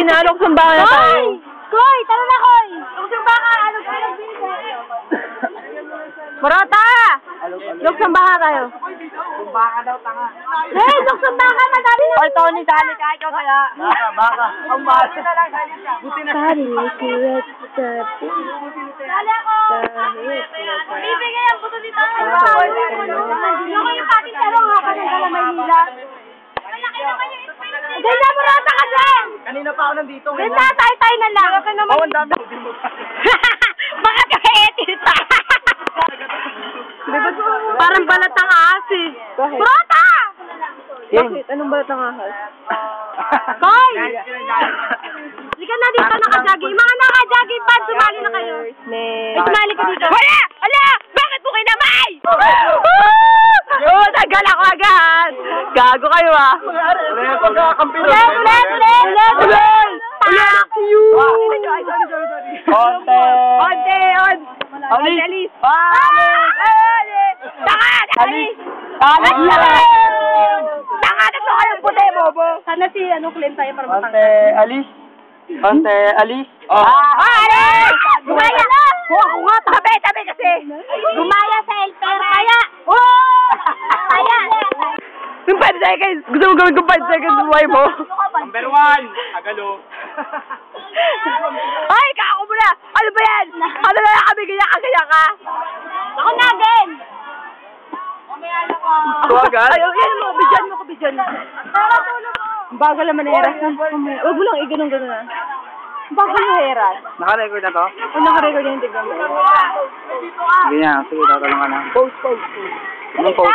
Sige na, luksambahan na tayo. Koy! Tara na, Koy! Luksambahan! Ano ka lang Marota! Luksambahan tayo. Baka daw, tanga. Hey, luksambahan! Madami na! Oy, Tony, dali ka. Ikaw kaya. Baka. Ang baka. Buti na. Dali ako! Bibigay ang buto ni Tony. Ano kayo pati terong hapa ng Maynila? Malaki naman yung experience. Ganyan mo rata kasi! Kanina pa ako nandito. Wait na, tayo na lang. Oo, ang dami. Mga ka-etita! Parang balat ng ahas eh. Brota! Bakit? Anong balat ng ahas? Koy! Hindi ka na dito naka-jogging. Mga naka-jogging pants, sumali na kayo. Sumali ka dito. Wala! Wala! Bakit mo kinamay? Tagal ako agad. Gago kayo ah. Ulit! Fuck you! Konte! Alis! Alis! Tanga na to kayong puti, bobo! Sana si Clem tayo para Konte, matanggal. alis. Konte, alis. Alis! Gumaya! Ako nga, tabi kasi! Gumaya sa helper kaya! Kaya! Yung 5 seconds! Gusto mo gawin kong 5 seconds sa buhay mo? Number 1, agalo. Ay, kako mo na! Ano ba yan? Ano na lang kami ganyan ka? Ako na din! Ito agad? Ayaw, yan mo, kabidyan mo. Tara, tulog mo! Bagal naman na heras. Huwag mo lang i-ganun-ganun na. Bagal na heras. Naka-record na to? Kung naka-record yung tignan mo. Sige na, sige, tatanong ka na. Post. Anong post?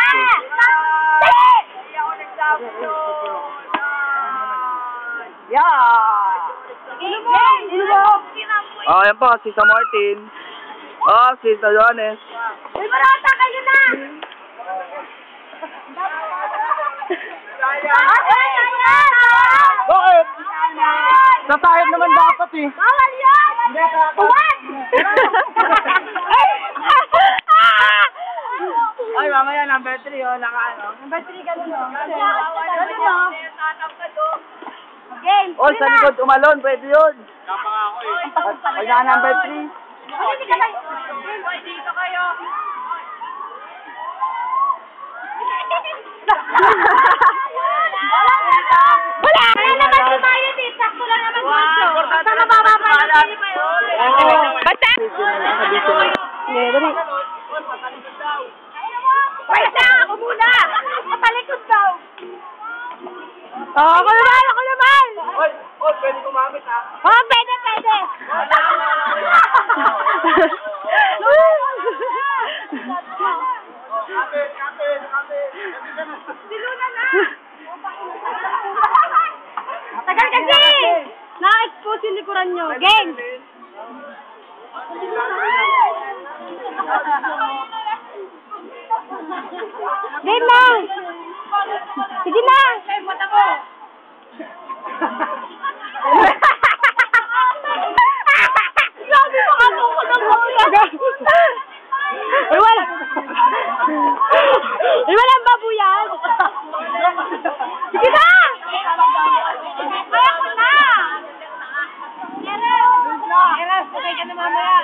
Yan pa, si Sa Martin. Si Sa Jones. Uy, Marota, kayo na! Bakit? Sasayad naman dapat eh. Bawal yan! Uwan! Ay, mamaya, number 3, naka-ano. Number 3 ka nun, no? Game, Sa likod umalon, pwede yun. Kapa nga ako eh. Ay, number 3. Hindi ka tayo. Dito kayo. Wala naman sumayad eh. Sakto lang naman gusto. Basta mabababala. Basta! Wait na! Ako muna! Matalikod daw! Ako naman! Pwede kumamit ha. Oh, pwede! Siluna na! Tagal kasi! Na-expose yung likuran nyo. Game! Game lang! Sige na! Sabi mo ka mo ng walang babuyan! Sige na! Kaya ko na! Eras, okay ka na mamaya.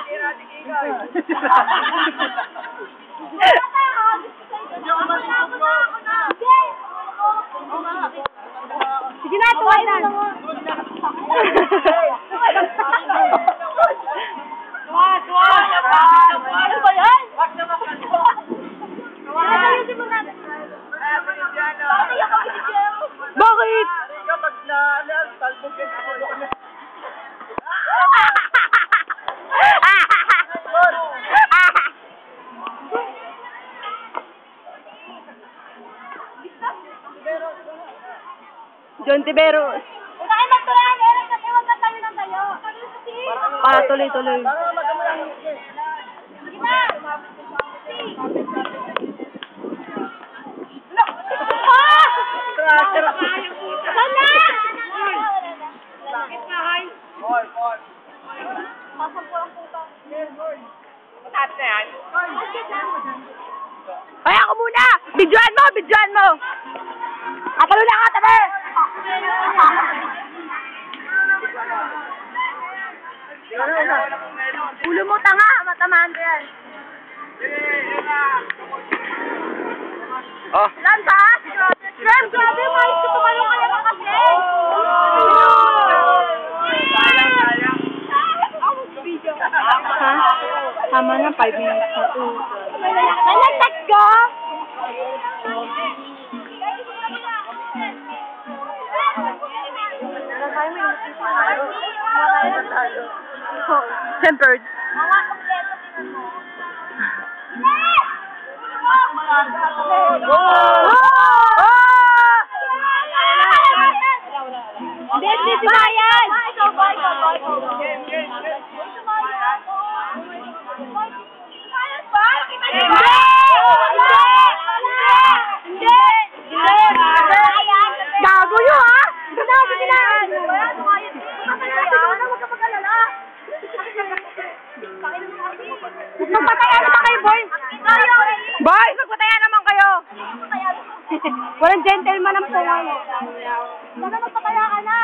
Sige na, tuway na. Ano ba yan? Ayusin mo natin. Bakit? Kapag talbog yan ako. John Tiberos. Huwag na kayo magtulahan, Eras, kasi huwag ka tayo ng tayo. Para tuloy-tuloy. Sige na! Sana! Ay, ako muna! Bidyoan mo! Katalo na ka, tabi! Ulo mo tanga, matamaan ko yan. Oh. Ilan ba? Grab, grabe, mais ko tumalong ka naman kasi. Ha? Tama na, 5 minutes na to. Nalagtag ka? Tempered. Hindi, sumayan! Gago yun, ha? Magpatayan naman kayo, boy. Boy, magpatayan naman kayo. Walang gentleman ang pungan. Sana magpataya ka na!